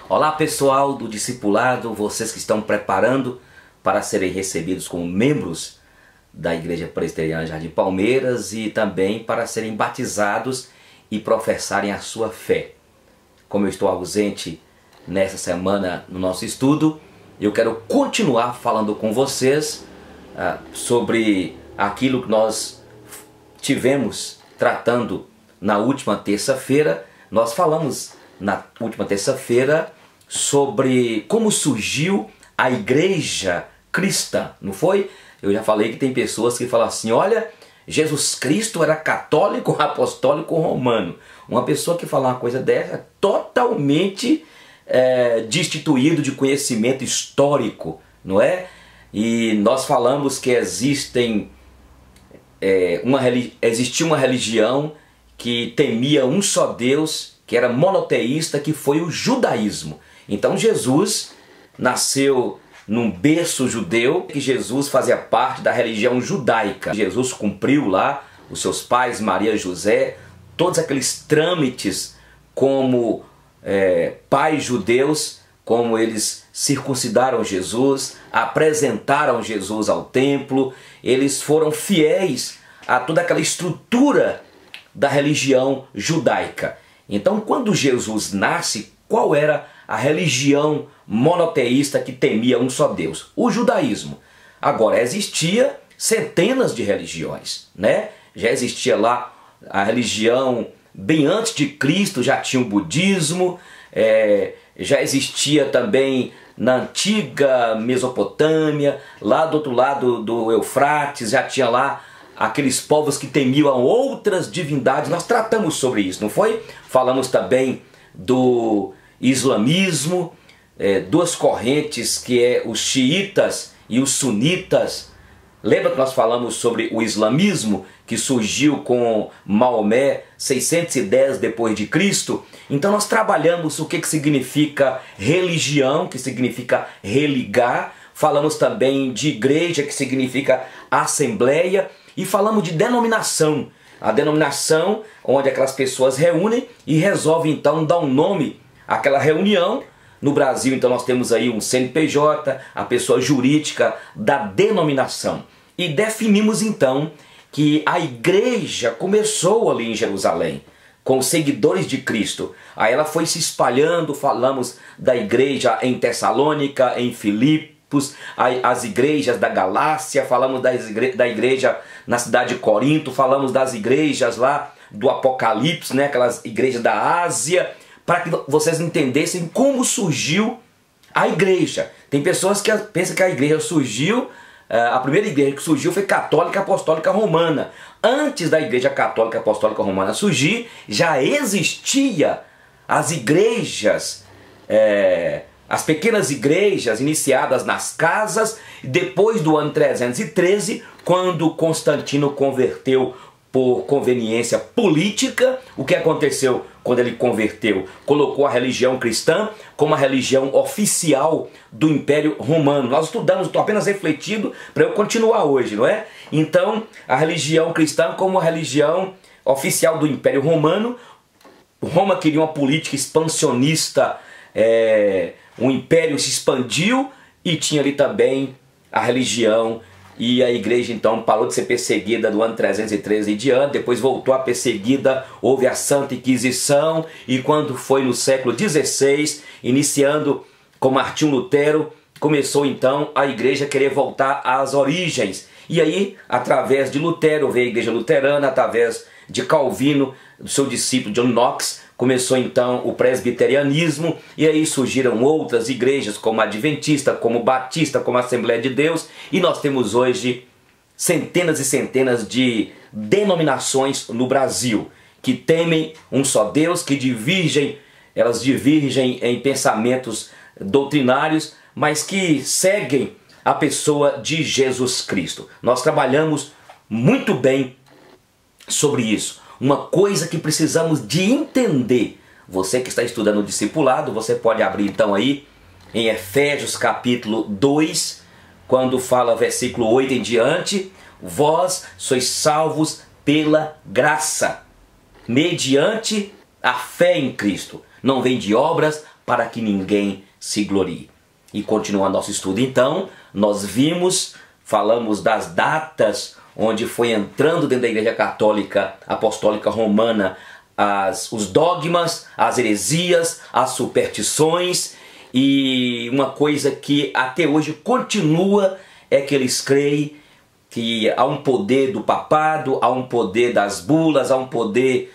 Olá pessoal do discipulado, vocês que estão preparando para serem recebidos como membros da Igreja Presbiteriana Jardim Palmeiras e também para serem batizados e professarem a sua fé. Como eu estou ausente nessa semana no nosso estudo, eu quero continuar falando com vocês sobre aquilo que nós tivemos tratando na última terça-feira. Nós falamos na última terça-feira sobre como surgiu a igreja cristã, não foi? Eu já falei que tem pessoas que falam assim, olha, Jesus Cristo era católico, apostólico, romano. Uma pessoa que fala uma coisa dessa é totalmente destituído de conhecimento histórico, não é? E nós falamos que existia uma religião que temia um só Deus, que era monoteísta, que foi o judaísmo. Então Jesus nasceu num berço judeu, que Jesus fazia parte da religião judaica. Jesus cumpriu lá, os seus pais, Maria e José, todos aqueles trâmites como pais judeus, como eles circuncidaram Jesus, apresentaram Jesus ao templo, eles foram fiéis a toda aquela estrutura da religião judaica. Então, quando Jesus nasce, qual era a religião monoteísta que temia um só Deus? O judaísmo. Agora, existia centenas de religiões, né? Já existia lá a religião, bem antes de Cristo já tinha o budismo, já existia também na antiga Mesopotâmia, lá do outro lado do Eufrates, já tinha lá aqueles povos que temiam outras divindades. Nós tratamos sobre isso, não foi? Falamos também do islamismo, duas correntes, que é os xiitas e os sunitas. Lembra que nós falamos sobre o islamismo, que surgiu com Maomé 610 depois de Cristo? Então nós trabalhamos o que significa religião, que significa religar. Falamos também de igreja, que significa assembleia. E falamos de denominação. A denominação onde aquelas pessoas reúnem e resolvem então dar um nome àquela reunião. No Brasil, então, nós temos aí um CNPJ, a pessoa jurídica da denominação. E definimos então que a igreja começou ali em Jerusalém, com os seguidores de Cristo. Aí ela foi se espalhando, falamos da igreja em Tessalônica, em Filipos, as igrejas da Galácia, falamos da igreja na cidade de Corinto, falamos das igrejas lá do Apocalipse, né, aquelas igrejas da Ásia, para que vocês entendessem como surgiu a igreja. Tem pessoas que pensam que a igreja surgiu, a primeira igreja que surgiu foi católica apostólica romana. Antes da igreja católica apostólica romana surgir, já existia as igrejas, as pequenas igrejas iniciadas nas casas, depois do ano 313, quando Constantino converteu por conveniência política. O que aconteceu quando ele converteu? Colocou a religião cristã como a religião oficial do Império Romano. Nós estudamos, estou apenas refletindo para eu continuar hoje, não é? Então, a religião cristã como a religião oficial do Império Romano. Roma queria uma política expansionista, o império se expandiu e tinha ali também a religião. E a igreja então parou de ser perseguida do ano 313 em diante, depois voltou a perseguida, houve a Santa Inquisição, e quando foi no século XVI, iniciando com Martinho Lutero, começou então a igreja a querer voltar às origens. E aí, através de Lutero, veio a igreja luterana, através de Calvino, do seu discípulo John Knox, começou então o presbiterianismo, e aí surgiram outras igrejas como a Adventista, como Batista, como a Assembleia de Deus, e nós temos hoje centenas e centenas de denominações no Brasil, que temem um só Deus, que elas divergem em pensamentos doutrinários, mas que seguem a pessoa de Jesus Cristo. Nós trabalhamos muito bem sobre isso. Uma coisa que precisamos de entender. Você que está estudando o discipulado, você pode abrir então aí em Efésios capítulo 2, quando fala versículo 8 em diante. Vós sois salvos pela graça, mediante a fé em Cristo. Não vem de obras, para que ninguém se glorie. E continuando nosso estudo, então, nós falamos das datas onde foi entrando dentro da Igreja Católica Apostólica Romana os dogmas, as heresias, as superstições, e uma coisa que até hoje continua é que eles creem que há um poder do papado, há um poder das bulas, há um poder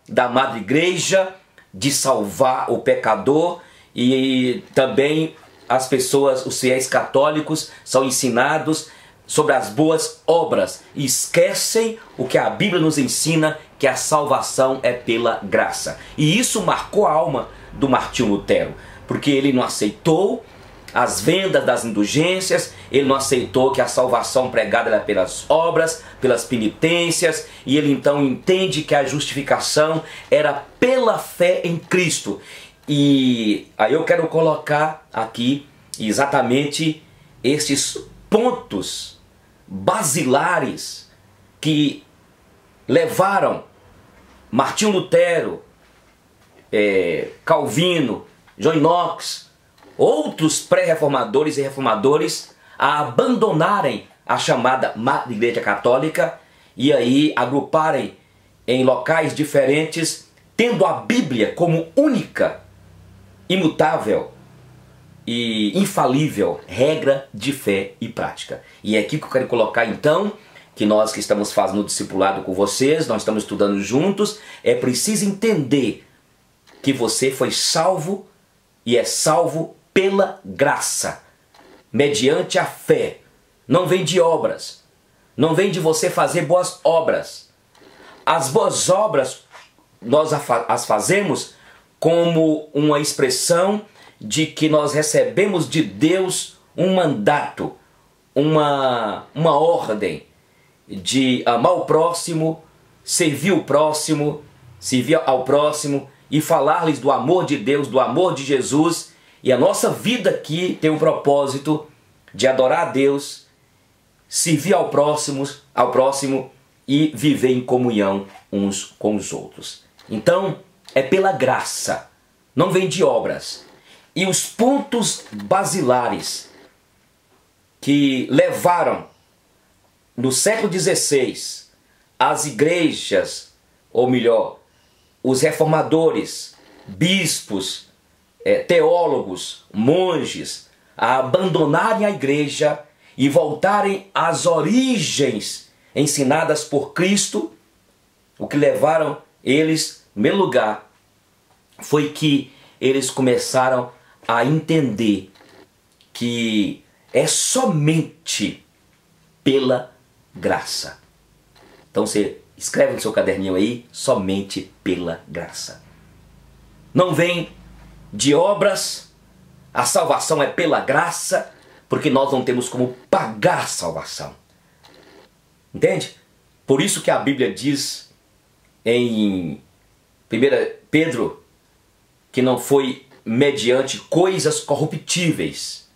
da Madre Igreja de salvar o pecador, e também as pessoas, os fiéis católicos, são ensinados sobre as boas obras e esquecem o que a Bíblia nos ensina, que a salvação é pela graça. E isso marcou a alma do Martinho Lutero, porque ele não aceitou as vendas das indulgências, ele não aceitou que a salvação pregada era pelas obras, pelas penitências, e ele então entende que a justificação era pela fé em Cristo. E aí eu quero colocar aqui exatamente esses pontos basilares que levaram Martinho Lutero, Calvino, John Knox, outros pré-reformadores e reformadores a abandonarem a chamada Madre Igreja Católica e aí agruparem em locais diferentes, tendo a Bíblia como única, imutável e infalível regra de fé e prática. E é aqui que eu quero colocar então, que nós que estamos fazendo o discipulado com vocês, nós estamos estudando juntos, é preciso entender que você foi salvo e é salvo pela graça, mediante a fé. Não vem de obras, não vem de você fazer boas obras. As boas obras nós as fazemos como uma expressão de que nós recebemos de Deus um mandato, uma ordem de amar o próximo, servir o próximo, servir ao próximo e falar-lhes do amor de Deus, do amor de Jesus. E a nossa vida aqui tem o propósito de adorar a Deus, servir ao próximo e viver em comunhão uns com os outros. Então, é pela graça, não vem de obras. E os pontos basilares que levaram no século XVI as igrejas, ou melhor, os reformadores, bispos, teólogos, monges, a abandonarem a igreja e voltarem às origens ensinadas por Cristo, o que levaram eles, em primeiro lugar, foi que eles começaram a entender que é somente pela graça. Então você escreve no seu caderninho aí, somente pela graça. Não vem de obras, a salvação é pela graça, porque nós não temos como pagar salvação. Entende? Por isso que a Bíblia diz em 1 Pedro que não foi mediante coisas corruptíveis,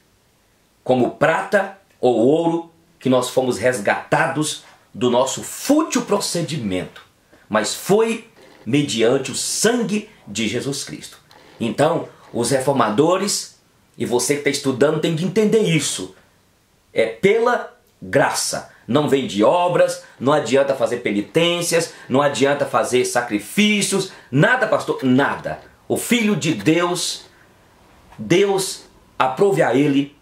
como prata ou ouro, que nós fomos resgatados do nosso fútil procedimento, mas foi mediante o sangue de Jesus Cristo. Então, os reformadores e você que está estudando tem que entender isso. É pela graça. Não vem de obras, não adianta fazer penitências, não adianta fazer sacrifícios, nada, pastor, nada. O Filho de Deus, Deus aprove a Ele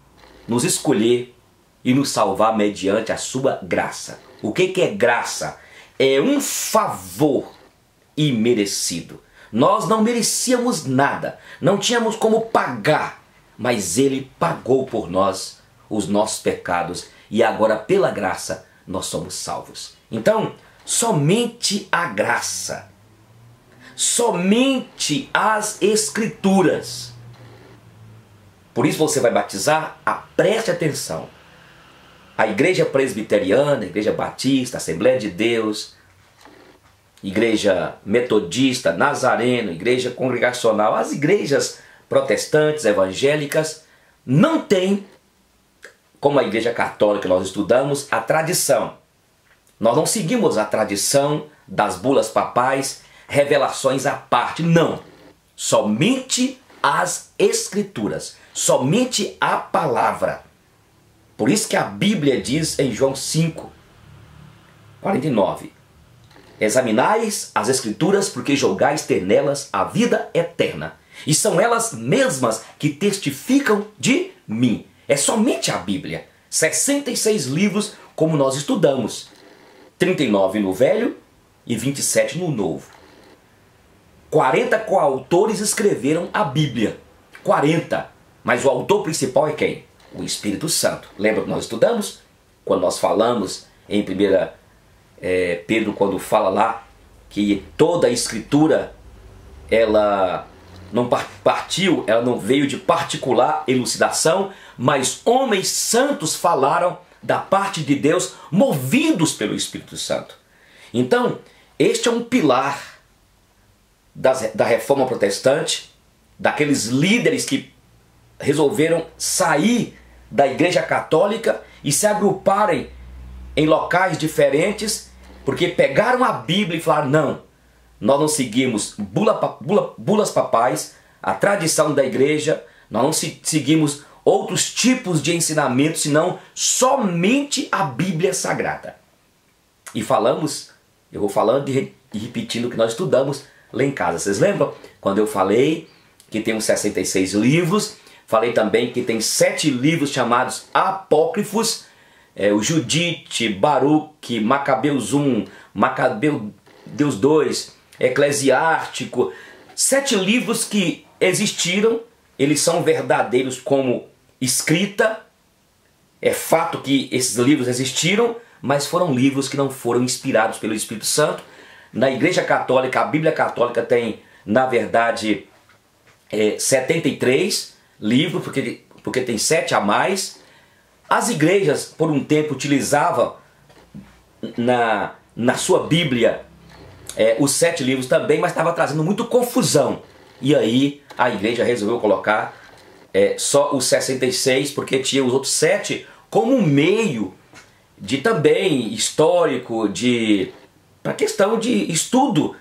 nos escolher e nos salvar mediante a sua graça. O que é graça? É um favor imerecido. Nós não merecíamos nada, não tínhamos como pagar, mas Ele pagou por nós os nossos pecados e agora pela graça nós somos salvos. Então, somente a graça, somente as Escrituras. Por isso você vai batizar, preste atenção. A igreja presbiteriana, a igreja batista, a Assembleia de Deus, igreja metodista, nazareno, igreja congregacional, as igrejas protestantes, evangélicas, não tem, como a igreja católica que nós estudamos, a tradição. Nós não seguimos a tradição das bulas papais, revelações à parte, não. Somente as Escrituras, somente a palavra. Por isso que a Bíblia diz em João 5:49, examinais as Escrituras, porque julgais ter nelas a vida eterna, e são elas mesmas que testificam de mim. É somente a Bíblia. 66 livros, como nós estudamos, 39 no Velho e 27 no Novo. 40 coautores escreveram a Bíblia. 40. Mas o autor principal é quem? O Espírito Santo. Lembra que nós estudamos? Quando nós falamos em 1 Pedro, quando fala lá que toda a Escritura, ela não partiu, ela não veio de particular elucidação, mas homens santos falaram da parte de Deus, movidos pelo Espírito Santo. Então, este é um pilar da reforma protestante, daqueles líderes que resolveram sair da Igreja Católica e se agruparem em locais diferentes, porque pegaram a Bíblia e falaram: não, nós não seguimos bulas papais, a tradição da igreja, nós não seguimos outros tipos de ensinamentos, senão somente a Bíblia Sagrada. E falamos, eu vou falando e repetindo o que nós estudamos lá em casa. Vocês lembram? Quando eu falei que tem uns 66 livros, falei também que tem 7 livros chamados apócrifos, o Judite, Baruque, Macabeus 1, Macabeus 2, Eclesiástico, 7 livros que existiram, eles são verdadeiros como escrita, é fato que esses livros existiram, mas foram livros que não foram inspirados pelo Espírito Santo. Na Igreja Católica, a Bíblia Católica tem, na verdade, 73 livros, porque tem 7 a mais. As igrejas, por um tempo, utilizavam na sua Bíblia os 7 livros também, mas estava trazendo muito confusão. E aí a igreja resolveu colocar só os 66, porque tinha os outros 7 como um meio de também histórico, para questão de estudo,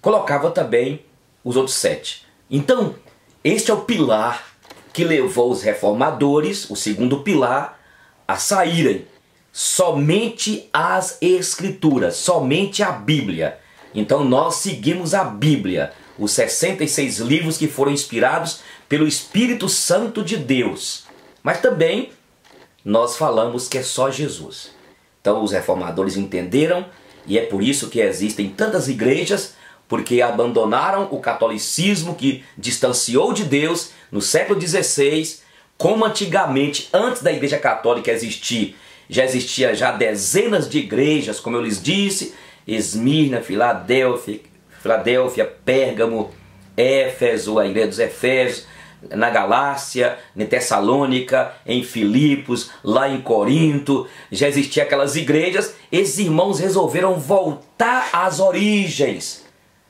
colocava também os outros 7. Então, este é o pilar que levou os reformadores, o segundo pilar, a saírem. Somente as Escrituras, somente a Bíblia. Então nós seguimos a Bíblia, os 66 livros que foram inspirados pelo Espírito Santo de Deus. Mas também nós falamos que é só Jesus. Então os reformadores entenderam, e é por isso que existem tantas igrejas, porque abandonaram o catolicismo que distanciou de Deus no século XVI, como antigamente, antes da Igreja Católica existir, já existia dezenas de igrejas, como eu lhes disse, Esmirna, Filadélfia, Pérgamo, Éfeso, a igreja dos Efésios, na Galácia, em Tessalônica, em Filipos, lá em Corinto, já existiam aquelas igrejas. Esses irmãos resolveram voltar às origens.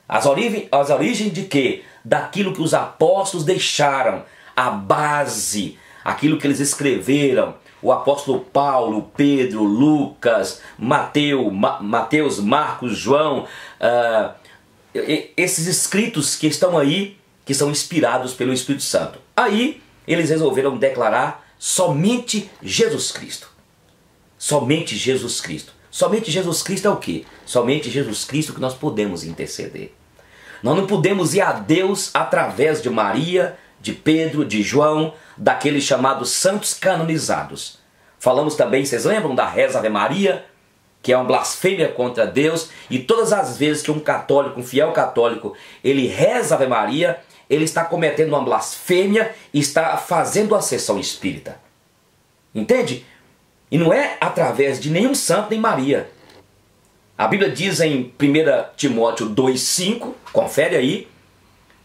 As origens de quê? Daquilo que os apóstolos deixaram, a base, aquilo que eles escreveram. O apóstolo Paulo, Pedro, Lucas, Mateus, Marcos, João, esses escritos que estão aí, que são inspirados pelo Espírito Santo. Aí eles resolveram declarar somente Jesus Cristo. Somente Jesus Cristo. Somente Jesus Cristo é o quê? Somente Jesus Cristo que nós podemos interceder. Nós não podemos ir a Deus através de Maria, de Pedro, de João, daqueles chamados santos canonizados. Falamos também, vocês lembram da reza Ave Maria, que é uma blasfêmia contra Deus, e todas as vezes que um católico, um fiel católico, ele reza Ave Maria, ele está cometendo uma blasfêmia e está fazendo a sessão espírita. Entende? E não é através de nenhum santo nem Maria. A Bíblia diz em 1 Timóteo 2,5, confere aí,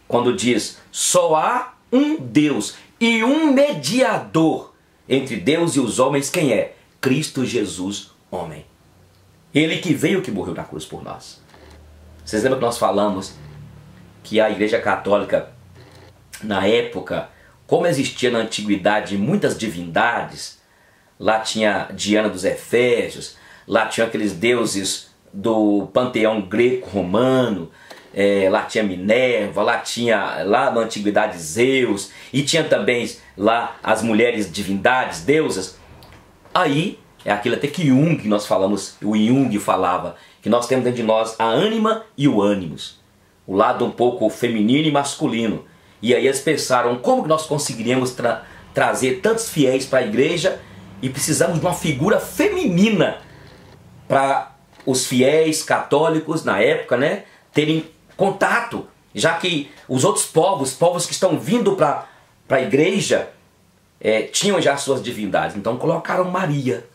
quando diz: só há um Deus e um mediador entre Deus e os homens. Quem é? Cristo Jesus, homem. Ele que veio, que morreu na cruz por nós. Vocês lembram que nós falamos que a Igreja Católica, na época, como existia na antiguidade muitas divindades, lá tinha Diana dos Efésios, lá tinha aqueles deuses do panteão greco-romano, lá tinha Minerva, lá na antiguidade Zeus, e tinha também lá as mulheres divindades, deusas. Aí é aquilo até que Jung, nós falamos, o Jung falava, que nós temos dentro de nós a ânima e o ânimos, o lado um pouco feminino e masculino. E aí eles pensaram, como que nós conseguiríamos trazer tantos fiéis para a igreja, e precisamos de uma figura feminina para os fiéis católicos na época, né, terem contato, já que os outros povos que estão vindo para a igreja, tinham já suas divindades. Então colocaram Maria,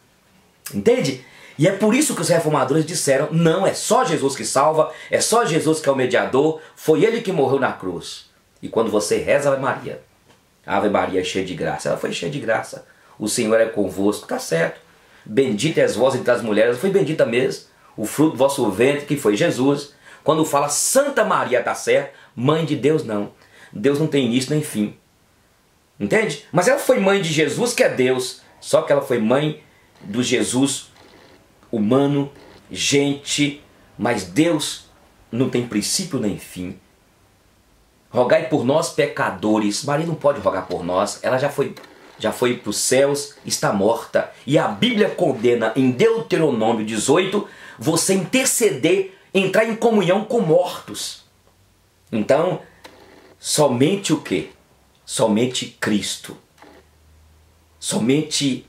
entende? E é por isso que os reformadores disseram, não, é só Jesus que salva, é só Jesus que é o mediador, foi ele que morreu na cruz. E quando você reza Ave Maria cheia de graça, ela foi cheia de graça, o Senhor é convosco, tá certo, bendita és vós entre as mulheres, foi bendita mesmo, o fruto do vosso ventre, que foi Jesus. Quando fala Santa Maria, tá certo, mãe de Deus não, Deus não tem início nem fim, entende? Mas ela foi mãe de Jesus, que é Deus, só que ela foi mãe do Jesus humano, gente, mas Deus não tem princípio nem fim. Rogai por nós pecadores. Maria não pode rogar por nós, ela já foi para os céus, está morta. E a Bíblia condena em Deuteronômio 18, você interceder, entrar em comunhão com mortos. Então, somente o quê? Somente Cristo. Somente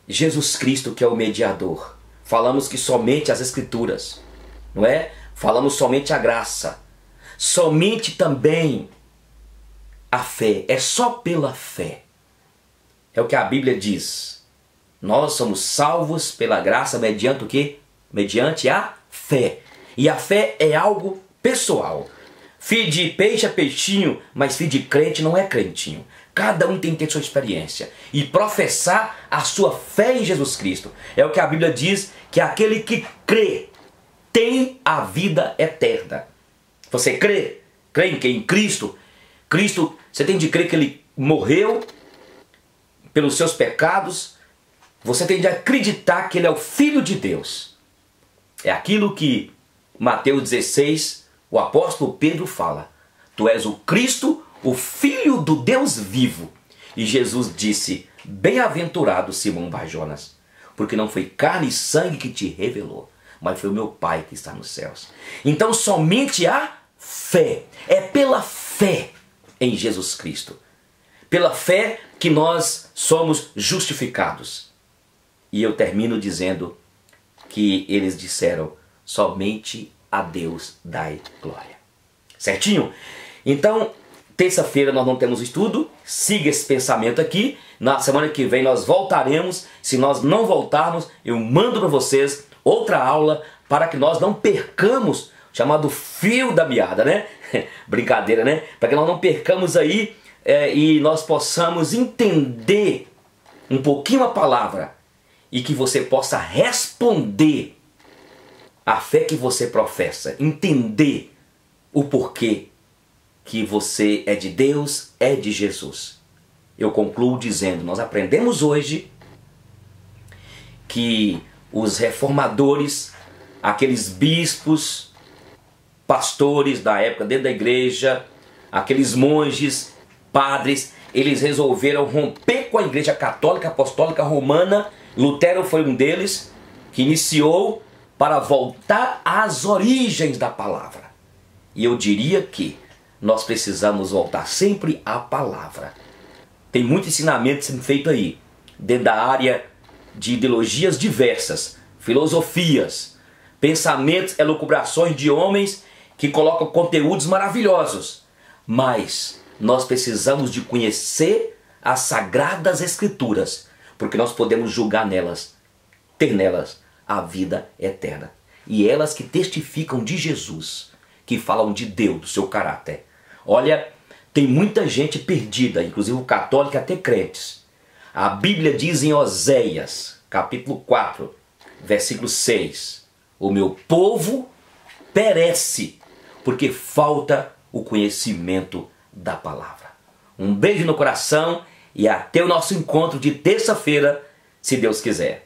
Jesus Cristo, que é o mediador. Falamos que somente as Escrituras, não é? Falamos somente a graça. Somente também a fé. É só pela fé. É o que a Bíblia diz. Nós somos salvos pela graça mediante o quê? Mediante a fé. E a fé é algo pessoal. Filho de peixe é peixinho, mas filho de crente não é crentinho. Cada um tem que ter sua experiência e professar a sua fé em Jesus Cristo. É o que a Bíblia diz, que aquele que crê tem a vida eterna. Você crê? Crê em quem? Em Cristo? Cristo, você tem de crer que Ele morreu pelos seus pecados. Você tem de acreditar que Ele é o Filho de Deus. É aquilo que Mateus 16, o apóstolo Pedro fala. Tu és o Cristo, o Filho do Deus vivo. E Jesus disse, bem-aventurado Simão Bar-Jonas, porque não foi carne e sangue que te revelou, mas foi o meu Pai que está nos céus. Então somente a fé, é pela fé em Jesus Cristo, pela fé que nós somos justificados. E eu termino dizendo que eles disseram, somente a Deus dai glória. Certinho? Então, terça-feira nós não temos estudo, siga esse pensamento aqui. Na semana que vem nós voltaremos. Se nós não voltarmos, eu mando para vocês outra aula para que nós não percamos, chamado fio da meada, né? Brincadeira, né? Para que nós não percamos aí e nós possamos entender um pouquinho a palavra e que você possa responder a fé que você professa, entender o porquê que você é de Deus, é de Jesus. Eu concluo dizendo, nós aprendemos hoje que os reformadores, aqueles bispos, pastores da época dentro da igreja, aqueles monges, padres, eles resolveram romper com a igreja católica, apostólica, romana. Lutero foi um deles que iniciou para voltar às origens da palavra. E eu diria que nós precisamos voltar sempre à palavra. Tem muito ensinamento sendo feito aí, dentro da área de ideologias diversas, filosofias, pensamentos, elucubrações de homens que colocam conteúdos maravilhosos. Mas nós precisamos de conhecer as Sagradas Escrituras, porque nós podemos julgar nelas, ter nelas a vida eterna. E elas que testificam de Jesus, que falam de Deus, do seu caráter. Olha, tem muita gente perdida, inclusive o católico, até crentes. A Bíblia diz em Oséias, capítulo 4, versículo 6, o meu povo perece, porque falta o conhecimento da palavra. Um beijo no coração e até o nosso encontro de terça-feira, se Deus quiser.